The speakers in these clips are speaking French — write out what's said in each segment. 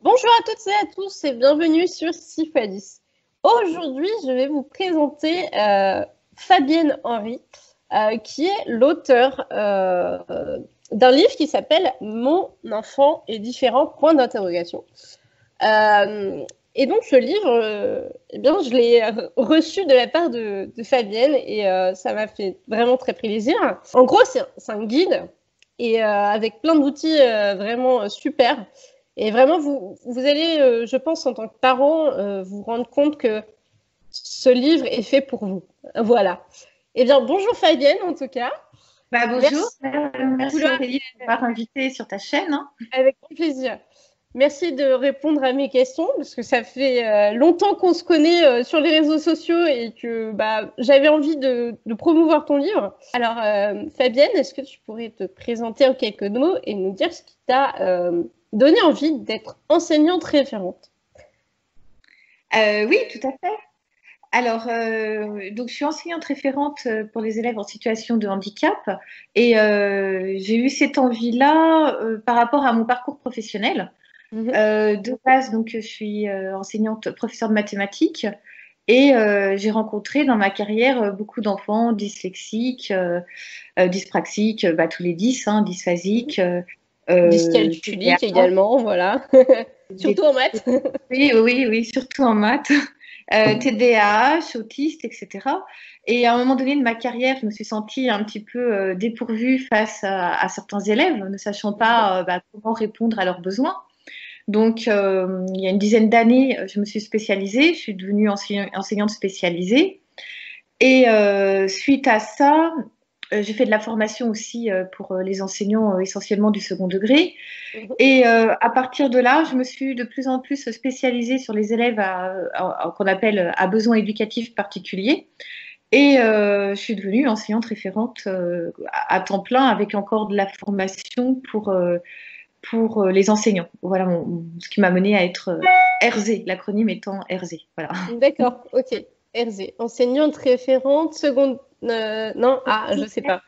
Bonjour à toutes et à tous et bienvenue sur 6x10. Aujourd'hui, je vais vous présenter Fabienne Henry, qui est l'auteur d'un livre qui s'appelle « Mon enfant est différent ». Et donc, ce livre, je l'ai reçu de la part de Fabienne et ça m'a fait vraiment très plaisir. En gros, c'est un guide et avec plein d'outils vraiment super. Et vraiment, vous allez, je pense, en tant que parent, vous rendre compte que ce livre est fait pour vous. Voilà. Eh bien, bonjour Fabienne, en tout cas. Bonjour, merci Aurélie de m'avoir invitée sur ta chaîne. Avec grand plaisir. Merci de répondre à mes questions, parce que ça fait longtemps qu'on se connaît sur les réseaux sociaux et que j'avais envie de promouvoir ton livre. Alors, Fabienne, est-ce que tu pourrais te présenter en quelques mots et nous dire ce qui t'a donné envie d'être enseignante référente? Oui, tout à fait. Alors, donc je suis enseignante référente pour les élèves en situation de handicap et j'ai eu cette envie-là par rapport à mon parcours professionnel. De base, donc, je suis enseignante, professeure de mathématiques et j'ai rencontré dans ma carrière beaucoup d'enfants dyslexiques, dyspraxiques, tous les 10, dysphasiques. Dyscalculique également, voilà. Surtout en maths. Oui, surtout en maths. TDAH, autiste, etc. Et à un moment donné de ma carrière, je me suis sentie un petit peu dépourvue face à certains élèves, ne sachant pas comment répondre à leurs besoins. Donc, il y a une dizaine d'années, je me suis spécialisée, je suis devenue enseignante spécialisée. Et suite à ça, j'ai fait de la formation aussi pour les enseignants essentiellement du second degré. Et à partir de là, je me suis de plus en plus spécialisée sur les élèves qu'on appelle à besoins éducatifs particuliers. Et je suis devenue enseignante référente à temps plein avec encore de la formation pour les enseignants. Voilà ce qui m'a menée à être RZ, l'acronyme étant RZ. Voilà. D'accord, ok. RZ, enseignante référente, seconde. Non, je sais pas.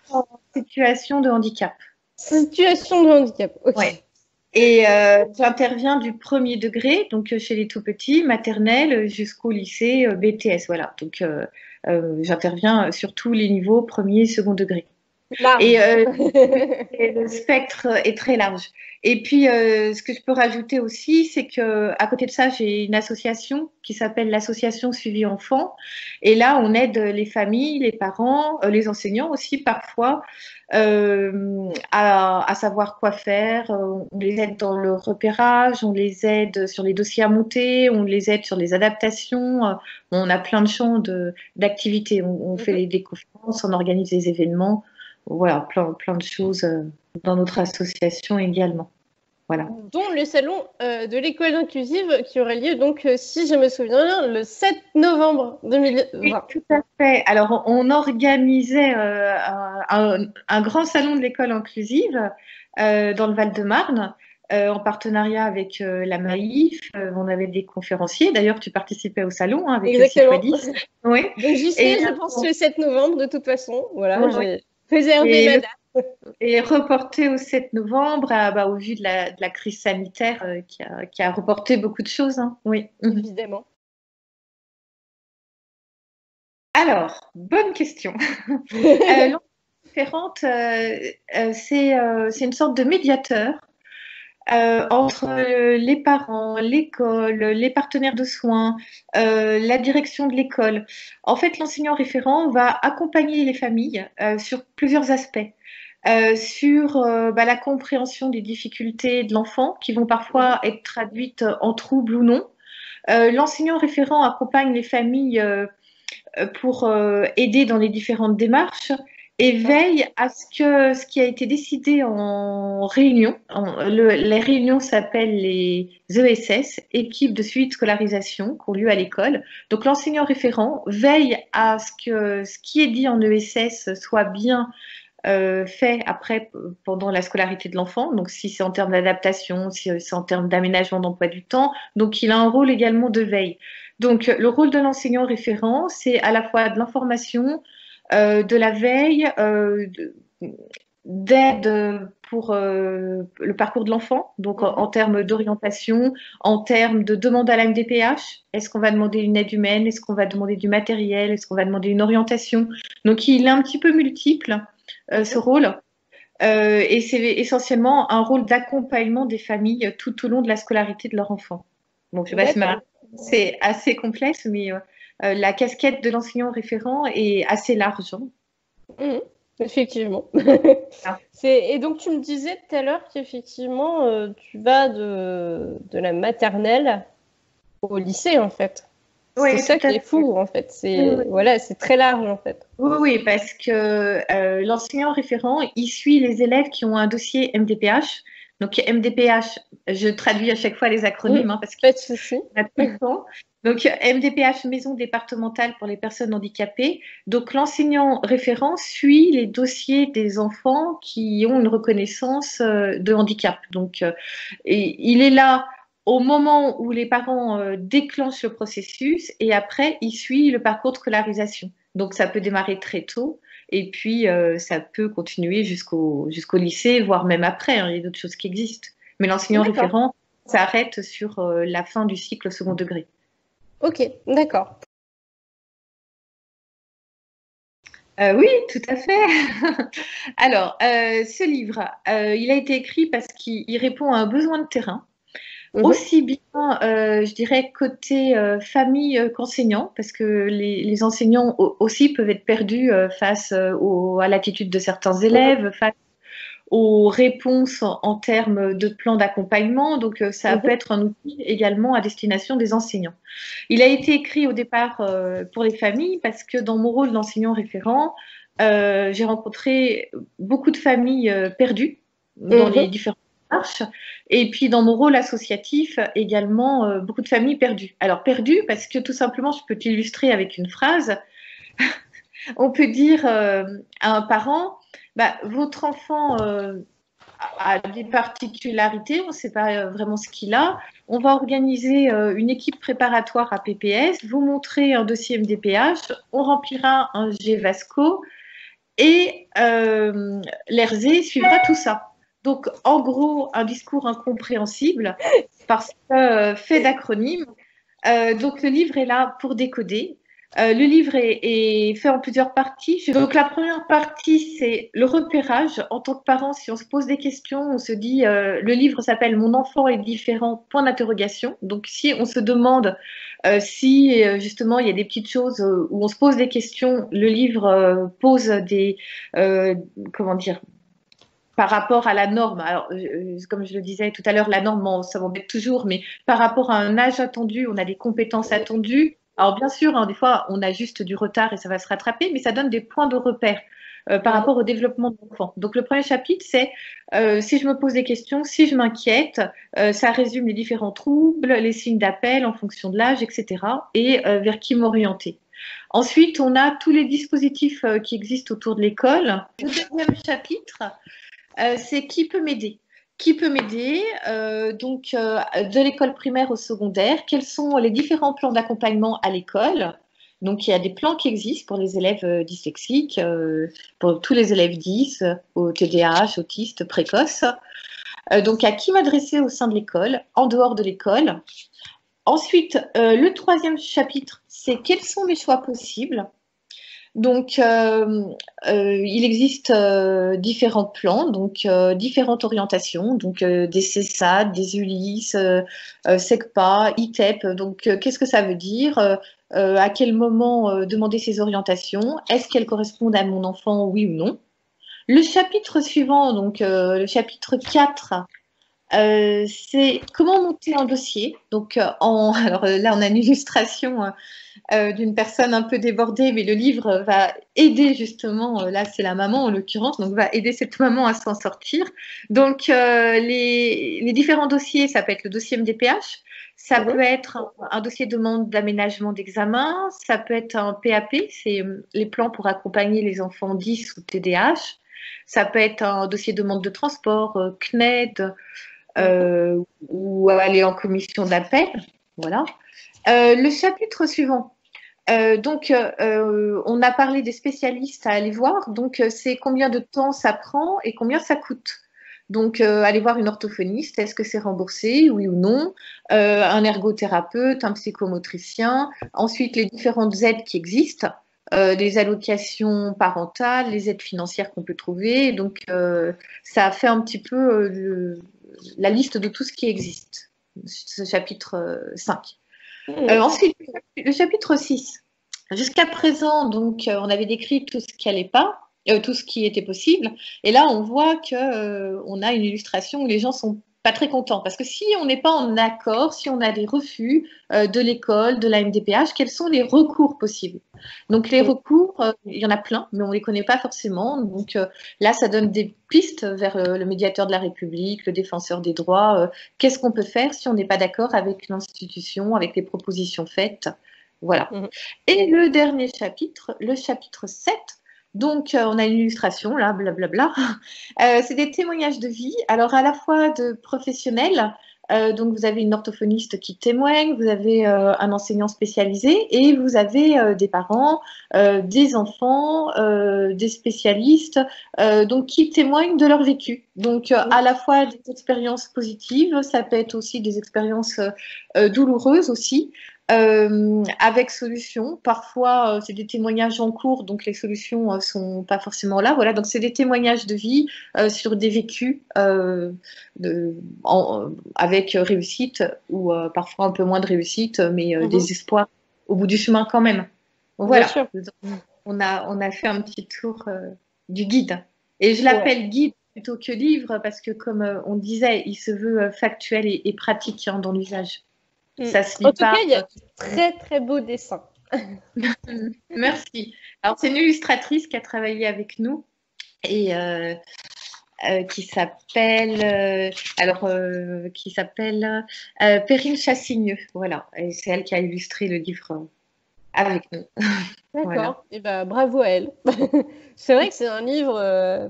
Situation de handicap. Situation de handicap, ok. Ouais. Et j'interviens du premier degré, donc chez les tout petits, maternelle, jusqu'au lycée, BTS. Voilà. Donc j'interviens sur tous les niveaux, premier, second degré. Large. Et le spectre est très large. Et puis, ce que je peux rajouter aussi, c'est que à côté de ça, j'ai une association qui s'appelle l'association Suivi Enfant. Et là, on aide les familles, les parents, les enseignants aussi parfois à savoir quoi faire. On les aide dans le repérage, on les aide sur les dossiers à monter, on les aide sur les adaptations. On a plein de champs d'activités. On fait des conférences, on organise des événements. Voilà, plein de choses dans notre association également. Voilà. Dont le salon de l'école inclusive qui aura lieu donc, si je me souviens bien, le 7 novembre 2020. Oui, tout à fait. Alors, on organisait un grand salon de l'école inclusive dans le Val-de-Marne. En partenariat avec la Maïf, on avait des conférenciers. D'ailleurs, tu participais au salon avec Exactement. 6x10. Oui. Donc j'y serai, je pense, le 7 novembre de toute façon. Voilà, j'ai réservé et ma le, date. et reporté au 7 novembre au vu de la crise sanitaire qui a reporté beaucoup de choses. Hein. Oui. Évidemment. Alors, bonne question. L'enseignante référente, c'est une sorte de médiateur entre les parents, l'école, les partenaires de soins, la direction de l'école. En fait, l'enseignant référent va accompagner les familles sur plusieurs aspects. Sur la compréhension des difficultés de l'enfant qui vont parfois être traduites en troubles ou non. L'enseignant référent accompagne les familles pour aider dans les différentes démarches et veille à ce que ce qui a été décidé en réunion, les réunions s'appellent les ESS, équipes de suivi de scolarisation, qui ont lieu à l'école. Donc l'enseignant référent veille à ce que ce qui est dit en ESS soit bien fait après pendant la scolarité de l'enfant, donc si c'est en termes d'adaptation, si c'est en termes d'aménagement d'emploi du temps, donc il a un rôle également de veille. Donc le rôle de l'enseignant référent, c'est à la fois de l'information, de la veille, d'aide pour le parcours de l'enfant, donc en termes d'orientation, en termes de demande à la MDPH. Est-ce qu'on va demander une aide humaine? Est-ce qu'on va demander du matériel? Est-ce qu'on va demander une orientation? Donc, il est un petit peu multiple, ce rôle. Et c'est essentiellement un rôle d'accompagnement des familles tout au long de la scolarité de leur enfant. Donc, je sais pas si c'est assez complexe, mais la casquette de l'enseignant référent est assez large. Effectivement. Et donc, tu me disais tout à l'heure qu'effectivement, tu vas de la maternelle au lycée, en fait. Oui, c'est ça qui est fou, en fait. Voilà, c'est très large, en fait. Oui, parce que l'enseignant référent, il suit les élèves qui ont un dossier MDPH. Donc, MDPH, je traduis à chaque fois les acronymes, parce que pas de souci. Donc, MDPH, Maison départementale pour les personnes handicapées. Donc, l'enseignant référent suit les dossiers des enfants qui ont une reconnaissance de handicap. Donc, il est là au moment où les parents déclenchent le processus et après, il suit le parcours de scolarisation. Donc, ça peut démarrer très tôt et puis ça peut continuer jusqu'au lycée, voire même après. Il y a d'autres choses qui existent. Mais l'enseignant référent s'arrête sur la fin du cycle au second degré. Ok, d'accord. Oui, tout à fait. Alors, ce livre, il a été écrit parce qu'il répond à un besoin de terrain. Aussi bien, je dirais, côté famille qu'enseignant, parce que les enseignants aussi peuvent être perdus face à l'attitude de certains élèves, face aux réponses en termes de plan d'accompagnement. Donc, ça peut être un outil également à destination des enseignants. Il a été écrit au départ pour les familles parce que dans mon rôle d'enseignant référent, j'ai rencontré beaucoup de familles perdues dans les différentes démarches. Et puis, dans mon rôle associatif, également, beaucoup de familles perdues. Alors, perdues parce que tout simplement, je peux t'illustrer avec une phrase. On peut dire à un parent, votre enfant a des particularités, on ne sait pas vraiment ce qu'il a. On va organiser une équipe préparatoire à PPS, vous montrer un dossier MDPH, on remplira un GVASCO et l'ERZE suivra tout ça. Donc, en gros, un discours incompréhensible parce que fait d'acronymes. Donc, le livre est là pour décoder. Le livre est fait en plusieurs parties. Donc, la première partie, c'est le repérage. En tant que parent, si on se pose des questions, on se dit, le livre s'appelle Mon enfant est différent, point d'interrogation. Donc, si on se demande si justement il y a des petites choses où on se pose des questions, le livre pose des, comment dire, par rapport à la norme. Alors, comme je le disais tout à l'heure, la norme, ça m'embête toujours, mais par rapport à un âge attendu, on a des compétences attendues. Alors, bien sûr, des fois, on a juste du retard et ça va se rattraper, mais ça donne des points de repère par rapport au développement de l'enfant. Donc, le premier chapitre, c'est si je me pose des questions, si je m'inquiète, ça résume les différents troubles, les signes d'appel en fonction de l'âge, etc. et vers qui m'orienter. Ensuite, on a tous les dispositifs qui existent autour de l'école. Le deuxième chapitre, c'est qui peut m'aider. Qui peut m'aider donc de l'école primaire au secondaire? Quels sont les différents plans d'accompagnement à l'école? Donc, il y a des plans qui existent pour les élèves dyslexiques, pour tous les élèves 10, au TDAH, autistes, précoces. Donc, à qui m'adresser au sein de l'école, en dehors de l'école? Ensuite, le troisième chapitre, c'est quels sont mes choix possibles? Donc, il existe différents plans, donc différentes orientations, donc des CESAD, des ULIS, SECPA, ITEP. Donc, qu'est-ce que ça veut dire? À quel moment demander ces orientations? Est-ce qu'elles correspondent à mon enfant, oui ou non? Le chapitre suivant, donc le chapitre 4, c'est comment monter un dossier. Donc, alors là, on a une illustration d'une personne un peu débordée, mais le livre va aider justement, là c'est la maman en l'occurrence, donc va aider cette maman à s'en sortir. Donc les différents dossiers, ça peut être le dossier MDPH, ça peut être un dossier de demande d'aménagement d'examen, ça peut être un PAP, c'est les plans pour accompagner les enfants 10 ou TDAH, ça peut être un dossier de demande de transport, CNED, ou aller en commission d'appel, voilà. Le chapitre suivant, On a parlé des spécialistes à aller voir. Donc, c'est combien de temps ça prend et combien ça coûte. Donc, aller voir une orthophoniste, est-ce que c'est remboursé, oui ou non? Un ergothérapeute, un psychomotricien. Ensuite, les différentes aides qui existent, les allocations parentales, les aides financières qu'on peut trouver. Donc, ça a fait un petit peu la liste de tout ce qui existe, ce chapitre 5. Ensuite, le chapitre 6. Jusqu'à présent, donc, on avait décrit tout ce qui allait pas, tout ce qui était possible. Et là, on voit que on a une illustration où les gens sont pas très contents. Parce que si on n'est pas en accord, si on a des refus de l'école, de la MDPH, quels sont les recours possibles? Donc, les recours, il y en a plein, mais on ne les connaît pas forcément. Donc, là, ça donne des pistes vers le médiateur de la République, le défenseur des droits. Qu'est-ce qu'on peut faire si on n'est pas d'accord avec l'institution, avec les propositions faites? Voilà. Et le dernier chapitre, le chapitre 7, donc on a une illustration, là, blablabla. C'est des témoignages de vie, alors à la fois de professionnels, donc vous avez une orthophoniste qui témoigne, vous avez un enseignant spécialisé et vous avez des parents, des enfants, des spécialistes, donc qui témoignent de leur vécu. Donc à la fois des expériences positives, ça peut être aussi des expériences douloureuses aussi. Avec solutions. Parfois, c'est des témoignages en cours, donc les solutions sont pas forcément là. Voilà, donc c'est des témoignages de vie sur des vécus avec réussite ou parfois un peu moins de réussite, mais des espoirs au bout du chemin quand même. Donc, voilà, on a fait un petit tour du guide. Et je l'appelle guide plutôt que livre parce que, comme on disait, il se veut factuel et pratique dans l'usage. Ça se lit en tout cas, il y a de très très beaux dessins. Merci. Alors, c'est une illustratrice qui a travaillé avec nous et qui s'appelle Perrine Chassigneux. Voilà, et c'est elle qui a illustré le livre avec nous. D'accord. Voilà. Et ben bravo à elle. C'est vrai que c'est un livre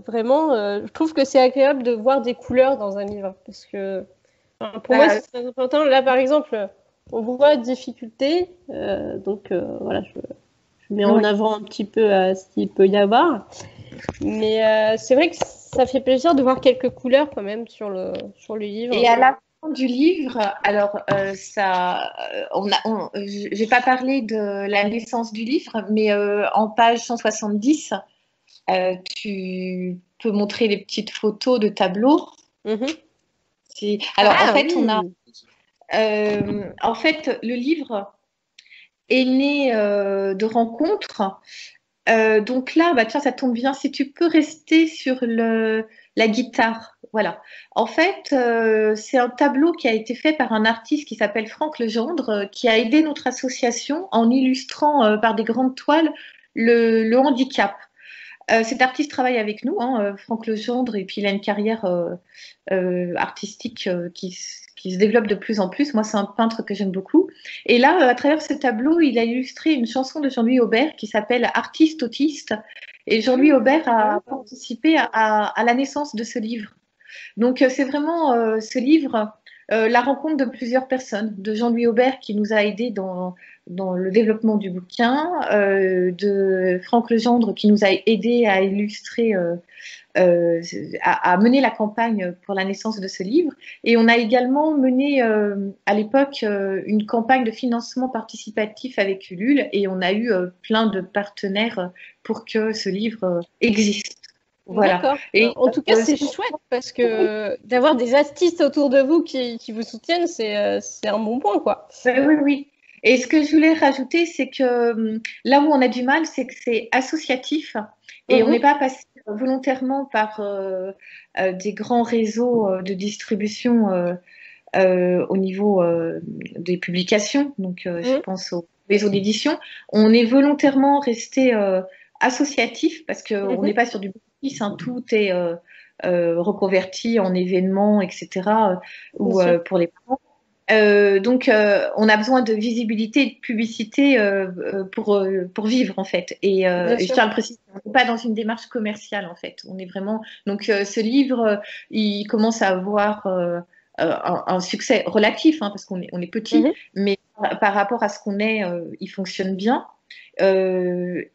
vraiment. Je trouve que c'est agréable de voir des couleurs dans un livre parce que. Pour moi, c'est très important. Là, par exemple, on voit difficulté. Donc, voilà, je mets en avant un petit peu ce qu'il peut y avoir. Mais c'est vrai que ça fait plaisir de voir quelques couleurs quand même sur le livre. Et à la fin du livre, alors, je n'ai pas parlé de la naissance du livre, mais en page 170, tu peux montrer les petites photos de tableaux. Alors, en fait, le livre est né de rencontres. Donc là, tiens, ça tombe bien. Si tu peux rester sur la guitare. Voilà. En fait, c'est un tableau qui a été fait par un artiste qui s'appelle Franck Legendre, qui a aidé notre association en illustrant par des grandes toiles le handicap. Cet artiste travaille avec nous, Franck Legendre, et puis il a une carrière artistique qui se développe de plus en plus. Moi, c'est un peintre que j'aime beaucoup. Et là, à travers ce tableau, il a illustré une chanson de Jean-Louis Aubert qui s'appelle Artiste autiste. Et Jean-Louis Aubert a participé à la naissance de ce livre. Donc, c'est vraiment ce livre, la rencontre de plusieurs personnes, de Jean-Louis Aubert qui nous a aidés dans le développement du bouquin, de Franck Legendre qui nous a aidés à illustrer, à mener la campagne pour la naissance de ce livre. Et on a également mené à l'époque une campagne de financement participatif avec Ulule et on a eu plein de partenaires pour que ce livre existe. Voilà. Et en tout cas, c'est chouette parce que d'avoir des artistes autour de vous qui vous soutiennent, c'est un bon point, quoi. Oui. Et ce que je voulais rajouter, c'est que là où on a du mal, c'est que c'est associatif et on n'est pas passé volontairement par des grands réseaux de distribution au niveau des publications. Donc, je pense au réseau d'édition. On est volontairement resté associatif parce qu'on n'est pas sur du bénéfice, tout est reconverti en événements, etc. ou pour les parents. Donc, on a besoin de visibilité et de publicité pour vivre, en fait. Et je tiens à le préciser, on n'est pas dans une démarche commerciale, en fait. On est vraiment... Donc, ce livre, il commence à avoir un succès relatif, parce qu'on est petit, mais par rapport à ce qu'on est, il fonctionne bien. Et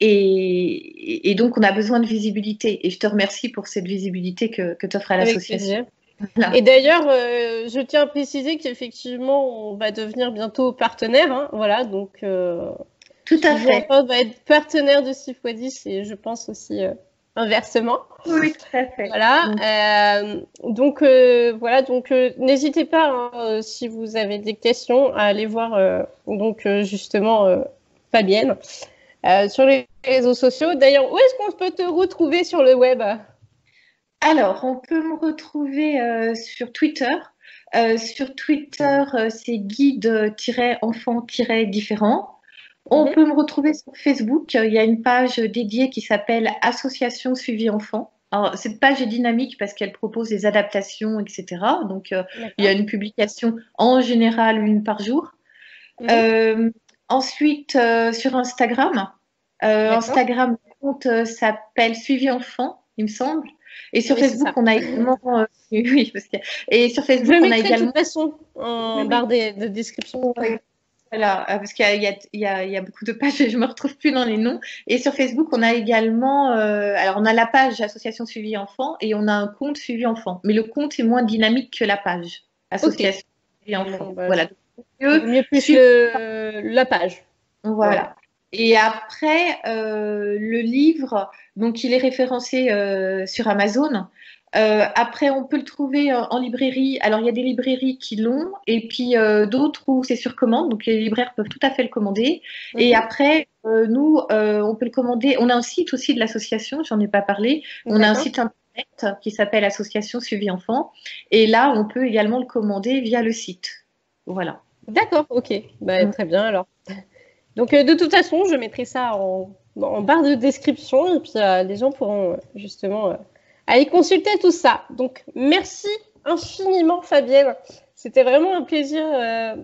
donc, on a besoin de visibilité. Et je te remercie pour cette visibilité que tu offres à Avec l'association. plaisir. Voilà. Et d'ailleurs, je tiens à préciser qu'effectivement, on va devenir bientôt partenaire. Hein, voilà, donc tout à fait. On va être partenaire de 6x10 et je pense aussi inversement. Oui, tout à fait. Voilà. Donc voilà. Donc n'hésitez pas hein, si vous avez des questions à aller voir justement Fabienne sur les réseaux sociaux. D'ailleurs, où est-ce qu'on peut te retrouver sur le web? Alors, on peut me retrouver sur Twitter. Sur Twitter, c'est guide-enfant-différent. On peut me retrouver sur Facebook. Il y a une page dédiée qui s'appelle Association Suivi Enfant. Alors, cette page est dynamique parce qu'elle propose des adaptations, etc. Donc, il y a une publication en général une par jour. Ensuite, sur Instagram. Instagram, le compte s'appelle Suivi Enfant, il me semble. Et sur Facebook, on a également. Oui, parce que. Et sur Facebook, on a également. De toute façon en barre de description. Voilà, parce qu'il y a beaucoup de pages et je me retrouve plus dans les noms. Et sur Facebook, on a également. Alors, on a la page Association Suivi Enfant et on a un compte Suivi Enfant. Mais le compte est moins dynamique que la page Association Suivi Enfant. Voilà. Mieux plus la page. Voilà. Et après, le livre, donc il est référencé sur Amazon. Après, on peut le trouver en librairie. Alors, il y a des librairies qui l'ont, et puis d'autres où c'est sur commande. Donc, les libraires peuvent tout à fait le commander. Et après, nous, on peut le commander. On a un site aussi de l'association, j'en ai pas parlé. On a un site internet qui s'appelle Association Suivi Enfant. Et là, on peut également le commander via le site. Voilà. D'accord, ok. Bah, très bien alors. Donc, de toute façon, je mettrai ça en barre de description et puis les gens pourront justement aller consulter tout ça. Donc, merci infiniment, Fabienne. C'était vraiment un plaisir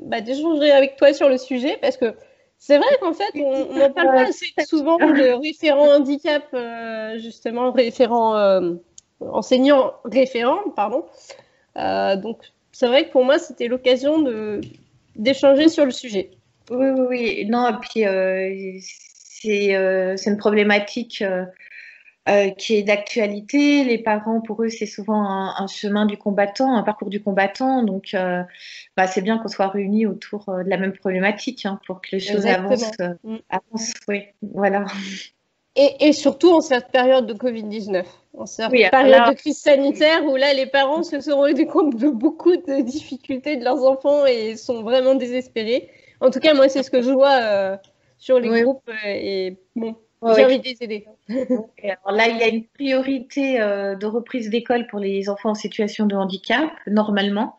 d'échanger avec toi sur le sujet parce que c'est vrai qu'en fait, on n'en parle pas assez souvent de référents handicap, justement, enseignants référents, pardon. Donc, c'est vrai que pour moi, c'était l'occasion d'échanger sur le sujet. Oui. Non, et puis c'est une problématique qui est d'actualité. Les parents, pour eux, c'est souvent un chemin du combattant, un parcours du combattant. Donc, c'est bien qu'on soit réunis autour de la même problématique hein, pour que les choses avancent. Oui, voilà. Et surtout en cette période de Covid-19, en cette période de crise sanitaire où là, les parents se sont rendus compte de beaucoup de difficultés de leurs enfants et sont vraiment désespérés. En tout cas, moi, c'est ce que je vois sur les groupes et bon, j'ai envie de les aider. Alors là, il y a une priorité de reprise d'école pour les enfants en situation de handicap, normalement.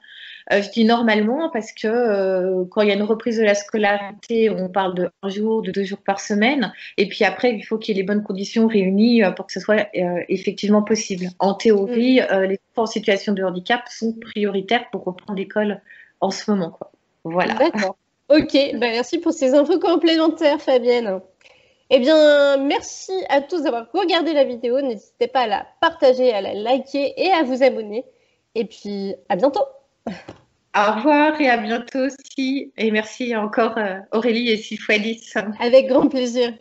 Je dis normalement parce que quand il y a une reprise de la scolarité, on parle de 1 jour, de 2 jours par semaine. Et puis après, il faut qu'il y ait les bonnes conditions réunies pour que ce soit effectivement possible. En théorie, les enfants en situation de handicap sont prioritaires pour reprendre l'école en ce moment, quoi. Voilà. D'accord. Ok, merci pour ces infos complémentaires, Fabienne. Eh bien, merci à tous d'avoir regardé la vidéo. N'hésitez pas à la partager, à la liker et à vous abonner. Et puis, à bientôt. Au revoir et à bientôt aussi. Et merci encore Aurélie et 6x10. Avec grand plaisir.